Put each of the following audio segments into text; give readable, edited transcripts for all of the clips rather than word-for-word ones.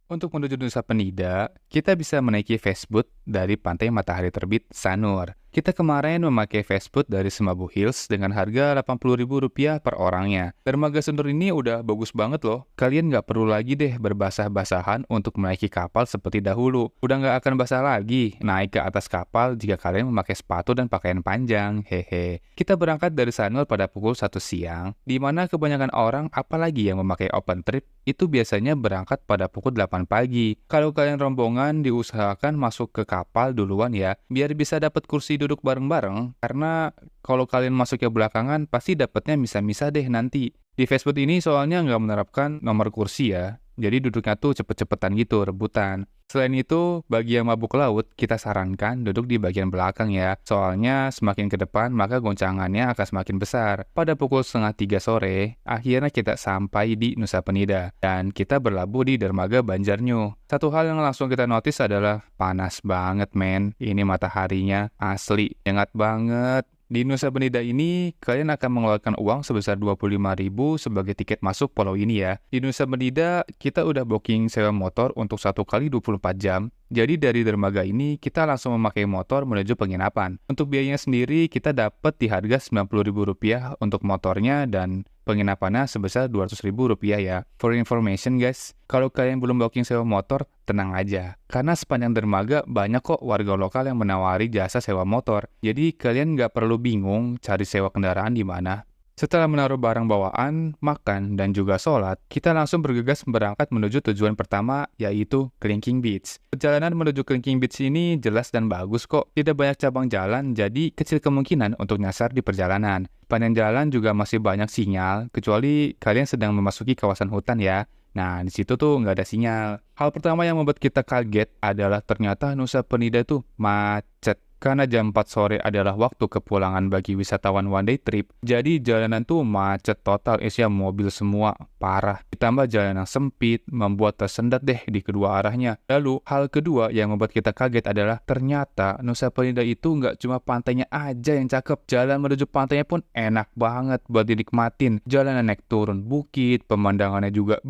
Untuk menuju Nusa Penida, kita bisa menaiki fastboat dari Pantai Matahari Terbit Sanur. Kita kemarin memakai fastboat dari Semeru Hills dengan harga Rp80.000 per orangnya. Dermaga Sanur ini udah bagus banget loh. Kalian nggak perlu lagi deh berbasah-basahan untuk menaiki kapal seperti dahulu. Udah nggak akan basah lagi naik ke atas kapal jika kalian memakai sepatu dan pakaian panjang. Hehe. Kita berangkat dari Sanur pada pukul 1 siang, di mana kebanyakan orang, apalagi yang memakai open trip, itu biasanya berangkat pada pukul 8 pagi. Kalau kalian rombongan, diusahakan masuk ke kapal duluan ya, biar bisa dapat kursi duduk bareng-bareng, karena kalau kalian masuknya belakangan, pasti dapatnya misah-misah deh nanti. Di fastboat ini soalnya nggak menerapkan nomor kursi ya, jadi duduknya tuh cepet-cepetan gitu, rebutan. Selain itu, bagi yang mabuk laut, kita sarankan duduk di bagian belakang ya. Soalnya semakin ke depan, maka goncangannya akan semakin besar. Pada pukul setengah 3 sore, akhirnya kita sampai di Nusa Penida. Dan kita berlabuh di dermaga Banjarnyu. Satu hal yang langsung kita notice adalah panas banget men. Ini mataharinya asli, hangat banget. Di Nusa Penida ini, kalian akan mengeluarkan uang sebesar 25.000 sebagai tiket masuk pulau ini ya. Di Nusa Penida, kita udah booking sewa motor untuk 1 kali 24 jam. Jadi dari dermaga ini, kita langsung memakai motor menuju penginapan. Untuk biayanya sendiri, kita dapat di harga Rp90.000 untuk motornya dan penginapannya sebesar Rp200.000 ya. For information guys, kalau kalian belum booking sewa motor, tenang aja. Karena sepanjang dermaga banyak kok warga lokal yang menawari jasa sewa motor. Jadi kalian nggak perlu bingung cari sewa kendaraan di mana. Setelah menaruh barang bawaan, makan, dan juga sholat, kita langsung bergegas berangkat menuju tujuan pertama, yaitu Kelingking Beach. Perjalanan menuju Kelingking Beach ini jelas dan bagus kok. Tidak banyak cabang jalan, jadi kecil kemungkinan untuk nyasar di perjalanan. Sepanjang jalan juga masih banyak sinyal, kecuali kalian sedang memasuki kawasan hutan ya. Nah, di situ tuh nggak ada sinyal. Hal pertama yang membuat kita kaget adalah ternyata Nusa Penida tuh macet. Karena jam 4 sore adalah waktu kepulangan bagi wisatawan one day trip, jadi jalanan tuh macet total, isinya mobil semua, parah. Ditambah jalan yang sempit, membuat tersendat deh di kedua arahnya. Lalu, hal kedua yang membuat kita kaget adalah ternyata Nusa Penida itu nggak cuma pantainya aja yang cakep, jalan menuju pantainya pun enak banget buat dinikmatin. Jalanan naik turun bukit, pemandangannya juga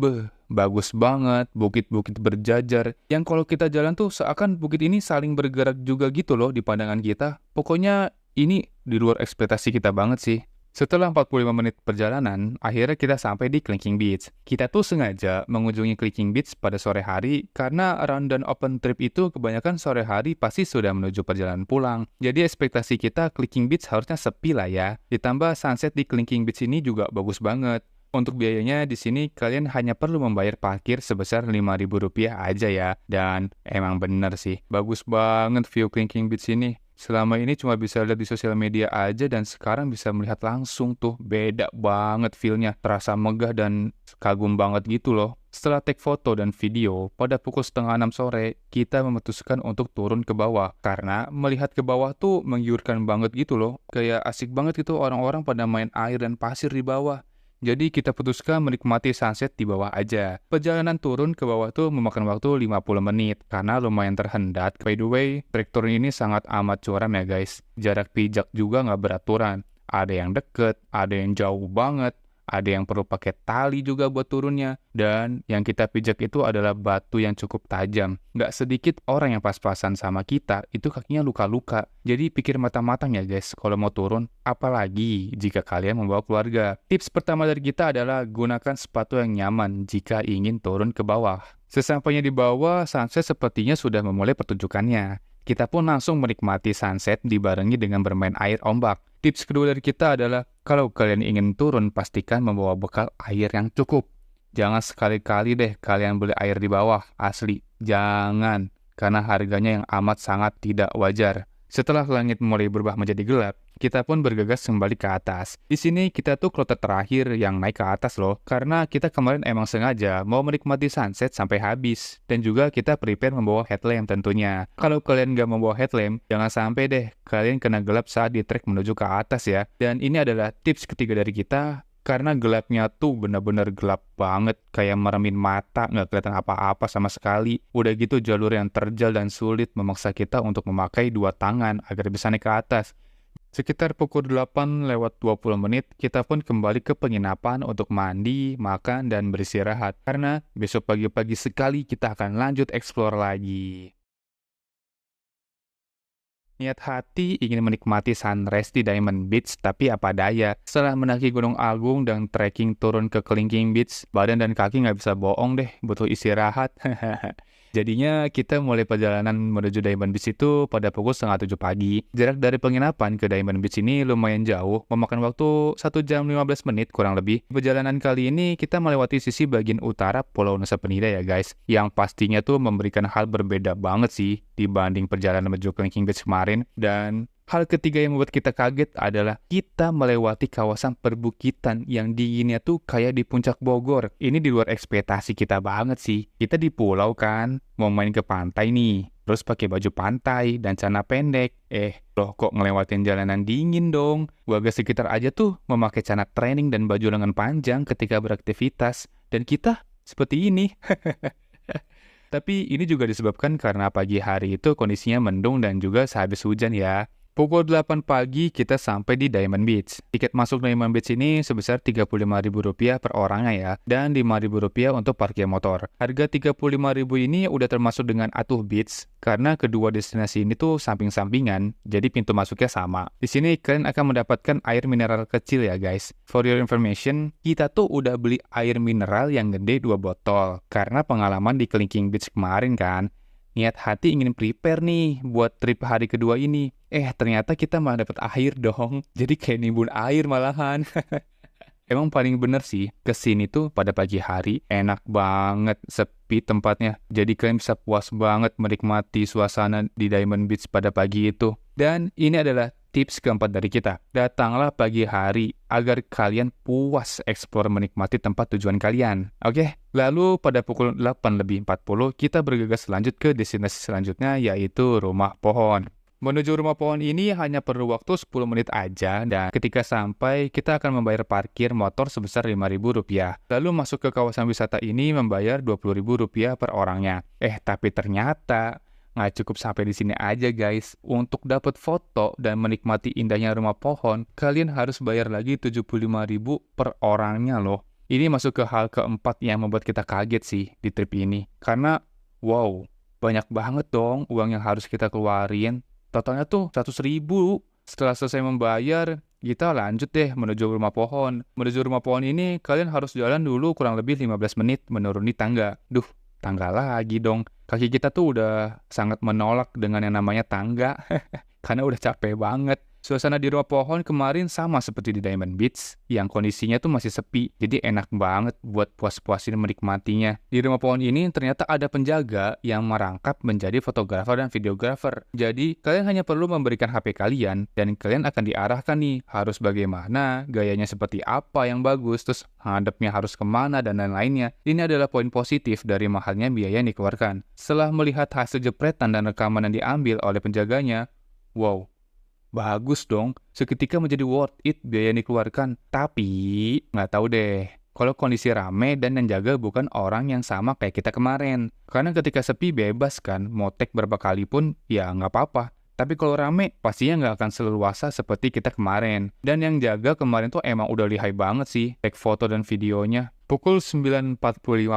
bagus banget, bukit-bukit berjajar. Yang kalau kita jalan tuh seakan bukit ini saling bergerak juga gitu loh di pandangan kita. Pokoknya ini di luar ekspektasi kita banget sih. Setelah 45 menit perjalanan, akhirnya kita sampai di Kelingking Beach. Kita tuh sengaja mengunjungi Kelingking Beach pada sore hari karena rundown open trip itu kebanyakan sore hari pasti sudah menuju perjalanan pulang. Jadi ekspektasi kita Kelingking Beach harusnya sepi lah ya. Ditambah sunset di Kelingking Beach ini juga bagus banget. Untuk biayanya di sini kalian hanya perlu membayar parkir sebesar Rp5.000 aja ya. Dan emang bener sih, bagus banget view Kelingking Beach ini. Selama ini cuma bisa lihat di sosial media aja dan sekarang bisa melihat langsung tuh. Beda banget feel-nya, terasa megah dan kagum banget gitu loh. Setelah take foto dan video, pada pukul setengah 6 sore, kita memutuskan untuk turun ke bawah. Karena melihat ke bawah tuh menggiurkan banget gitu loh. Kayak asik banget gitu orang-orang pada main air dan pasir di bawah. Jadi kita putuskan menikmati sunset di bawah aja. Perjalanan turun ke bawah tuh memakan waktu 50 menit karena lumayan terhendat. By the way, trek turun ini sangat amat curam ya guys. Jarak pijak juga nggak beraturan. Ada yang deket, ada yang jauh banget. Ada yang perlu pakai tali juga buat turunnya. Dan yang kita pijak itu adalah batu yang cukup tajam. Nggak sedikit orang yang pas-pasan sama kita, itu kakinya luka-luka. Jadi pikir matang-matang ya guys kalau mau turun. Apalagi jika kalian membawa keluarga. Tips pertama dari kita adalah gunakan sepatu yang nyaman jika ingin turun ke bawah. Sesampainya di bawah, sunset sepertinya sudah memulai pertunjukannya. Kita pun langsung menikmati sunset dibarengi dengan bermain air ombak. Tips kedua dari kita adalah, kalau kalian ingin turun, pastikan membawa bekal air yang cukup. Jangan sekali-kali deh kalian beli air di bawah, asli. Jangan, karena harganya yang amat sangat tidak wajar. Setelah langit mulai berubah menjadi gelap, kita pun bergegas kembali ke atas. Di sini kita tuh kloter terakhir yang naik ke atas loh, karena kita kemarin emang sengaja mau menikmati sunset sampai habis. Dan juga kita prepare membawa headlamp tentunya. Kalau kalian nggak membawa headlamp, jangan sampai deh kalian kena gelap saat di trek menuju ke atas ya. Dan ini adalah tips ketiga dari kita, karena gelapnya tuh benar-benar gelap banget, kayak meremin mata, nggak kelihatan apa-apa sama sekali. Udah gitu jalur yang terjal dan sulit memaksa kita untuk memakai dua tangan agar bisa naik ke atas. Sekitar pukul 8:20 kita pun kembali ke penginapan untuk mandi, makan, dan beristirahat. Karena besok pagi-pagi sekali kita akan lanjut explore lagi. Niat hati ingin menikmati sunrise di Diamond Beach, tapi apa daya. Setelah mendaki Gunung Agung dan trekking turun ke Kelingking Beach, badan dan kaki nggak bisa bohong deh, butuh istirahat. Jadinya kita mulai perjalanan menuju Diamond Beach itu pada pukul setengah 7 pagi. Jarak dari penginapan ke Diamond Beach ini lumayan jauh, memakan waktu 1 jam 15 menit kurang lebih. Perjalanan kali ini kita melewati sisi bagian utara Pulau Nusa Penida ya guys, yang pastinya tuh memberikan hal berbeda banget sih dibanding perjalanan menuju Kelingking Beach kemarin. Dan hal ketiga yang membuat kita kaget adalah kita melewati kawasan perbukitan yang dinginnya tuh kayak di puncak Bogor. Ini di luar ekspektasi kita banget sih. Kita di pulau kan, mau main ke pantai nih. Terus pakai baju pantai dan celana pendek. Loh kok ngelewatin jalanan dingin dong? Warga sekitar aja tuh memakai celana training dan baju lengan panjang ketika beraktivitas. Dan kita seperti ini. Tapi ini juga disebabkan karena pagi hari itu kondisinya mendung dan juga sehabis hujan ya. Pukul 8 pagi kita sampai di Diamond Beach. Tiket masuk Diamond Beach ini sebesar Rp35.000 per orangnya ya, dan Rp5.000 untuk parkir motor. Harga Rp35.000 ini udah termasuk dengan Atuh Beach, karena kedua destinasi ini tuh samping-sampingan, jadi pintu masuknya sama. Di sini kalian akan mendapatkan air mineral kecil ya guys. For your information, kita tuh udah beli air mineral yang gede 2 botol, karena pengalaman di Kelingking Beach kemarin kan. Niat hati ingin prepare nih buat trip hari kedua ini. Ternyata kita malah dapet air dong. Jadi kayak nimbun air malahan. Emang paling bener sih, kesini tuh pada pagi hari, enak banget, sepi tempatnya. Jadi kalian bisa puas banget menikmati suasana di Diamond Beach pada pagi itu. Dan ini adalah tips keempat dari kita. Datanglah pagi hari agar kalian puas eksplor menikmati tempat tujuan kalian. Oke? Lalu pada pukul 8:40 kita bergegas lanjut ke destinasi selanjutnya, yaitu Rumah Pohon. Menuju Rumah Pohon ini hanya perlu waktu 10 menit aja, dan ketika sampai kita akan membayar parkir motor sebesar Rp5.000. Lalu masuk ke kawasan wisata ini membayar Rp20.000 per orangnya. Tapi ternyata nggak cukup sampai di sini aja guys. Untuk dapat foto dan menikmati indahnya Rumah Pohon, kalian harus bayar lagi Rp75.000 per orangnya loh. Ini masuk ke hal keempat yang membuat kita kaget sih di trip ini. Karena, wow, banyak banget dong uang yang harus kita keluarin. Totalnya tuh 100.000. Setelah selesai membayar, kita lanjut deh menuju Rumah Pohon. Menuju Rumah Pohon ini, kalian harus jalan dulu kurang lebih 15 menit menuruni tangga. Tangga lagi dong. Kaki kita tuh udah sangat menolak dengan yang namanya tangga. Karena udah capek banget. Suasana di Rumah Pohon kemarin sama seperti di Diamond Beach, yang kondisinya tuh masih sepi, jadi enak banget buat puas-puasin menikmatinya. Di Rumah Pohon ini ternyata ada penjaga yang merangkap menjadi fotografer dan videografer. Jadi, kalian hanya perlu memberikan HP kalian, dan kalian akan diarahkan nih, harus bagaimana, gayanya seperti apa yang bagus, terus hadapnya harus kemana, dan lain-lainnya. Ini adalah poin positif dari mahalnya biaya yang dikeluarkan. Setelah melihat hasil jepretan dan rekaman yang diambil oleh penjaganya, wow, bagus dong, seketika menjadi worth it biaya yang dikeluarkan. Tapi, nggak tahu deh, kalau kondisi rame dan yang jaga bukan orang yang sama kayak kita kemarin. Karena ketika sepi bebas kan, mau tag berapa kali pun, ya nggak apa-apa. Tapi kalau rame, pastinya nggak akan seleluasa seperti kita kemarin. Dan yang jaga kemarin tuh emang udah lihai banget sih, tag foto dan videonya. Pukul 9:45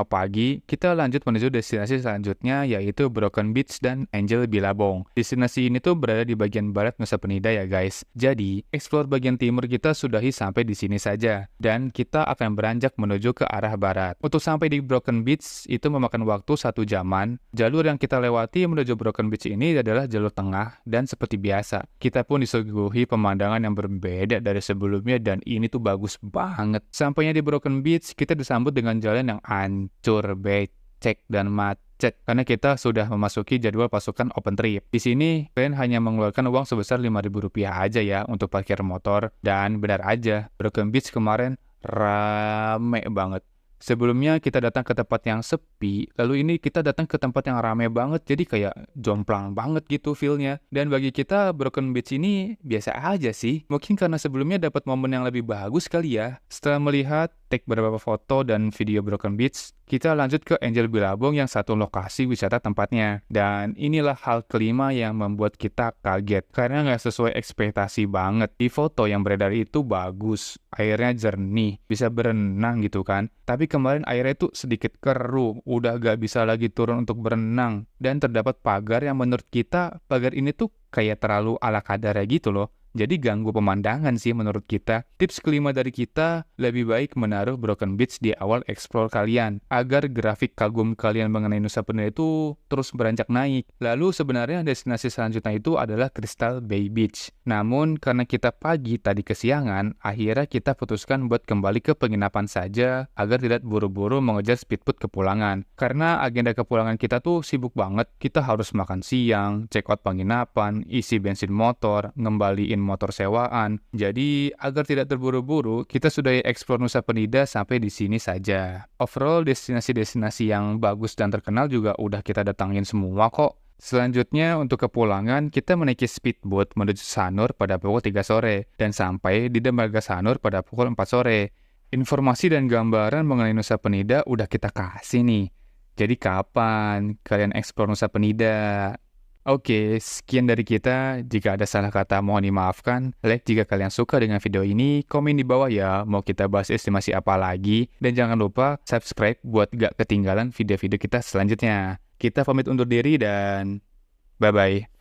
pagi, kita lanjut menuju destinasi selanjutnya, yaitu Broken Beach dan Angel Billabong. Destinasi ini tuh berada di bagian barat Nusa Penida ya guys. Jadi, explore bagian timur kita sudahi sampai di sini saja. Dan kita akan beranjak menuju ke arah barat. Untuk sampai di Broken Beach, itu memakan waktu 1 jaman. Jalur yang kita lewati menuju Broken Beach ini adalah jalur tengah, dan seperti biasa, kita pun disuguhi pemandangan yang berbeda dari sebelumnya, dan ini tuh bagus banget. Sampainya di Broken Beach, kita disambut dengan jalan yang hancur, becek, dan macet karena kita sudah memasuki jadwal pasukan open trip. Di sini, kalian hanya mengeluarkan uang sebesar Rp5.000 aja ya untuk parkir motor. Dan benar aja, Broken Beach kemarin rame banget. Sebelumnya kita datang ke tempat yang sepi, lalu ini kita datang ke tempat yang rame banget, jadi kayak jomplang banget gitu feel-nya. Dan bagi kita, Broken Beach ini biasa aja sih. Mungkin karena sebelumnya dapat momen yang lebih bagus kali ya. Setelah melihat take beberapa foto dan video Broken Beach, kita lanjut ke Angel Billabong yang satu lokasi wisata tempatnya. Dan inilah hal kelima yang membuat kita kaget, karena nggak sesuai ekspektasi banget. Di foto yang beredar itu bagus, airnya jernih, bisa berenang gitu kan. Tapi kemarin airnya itu sedikit keruh, udah nggak bisa lagi turun untuk berenang. Dan terdapat pagar yang menurut kita, pagar ini tuh kayak terlalu ala kadarnya gitu loh. Jadi ganggu pemandangan sih menurut kita. Tips kelima dari kita, lebih baik menaruh Broken Beach di awal explore kalian, agar grafik kagum kalian mengenai Nusa Penida itu terus beranjak naik. Lalu sebenarnya destinasi selanjutnya itu adalah Crystal Bay Beach. Namun karena kita pagi tadi kesiangan, akhirnya kita putuskan buat kembali ke penginapan saja, agar tidak buru-buru mengejar speedboat kepulangan. Karena agenda kepulangan kita tuh sibuk banget, kita harus makan siang, check out penginapan, isi bensin motor, ngembaliin motor sewaan. Jadi, agar tidak terburu-buru, kita sudah eksplor Nusa Penida sampai di sini saja. Overall, destinasi-destinasi yang bagus dan terkenal juga udah kita datangin semua kok. Selanjutnya, untuk kepulangan, kita menaiki speedboat menuju Sanur pada pukul 3 sore, dan sampai di dermaga Sanur pada pukul 4 sore. Informasi dan gambaran mengenai Nusa Penida udah kita kasih nih. Jadi kapan kalian eksplor Nusa Penida? Oke, sekian dari kita. Jika ada salah kata mohon dimaafkan. Like jika kalian suka dengan video ini, komen di bawah ya mau kita bahas estimasi apa lagi. Dan jangan lupa subscribe buat gak ketinggalan video-video kita selanjutnya. Kita pamit undur diri dan bye-bye.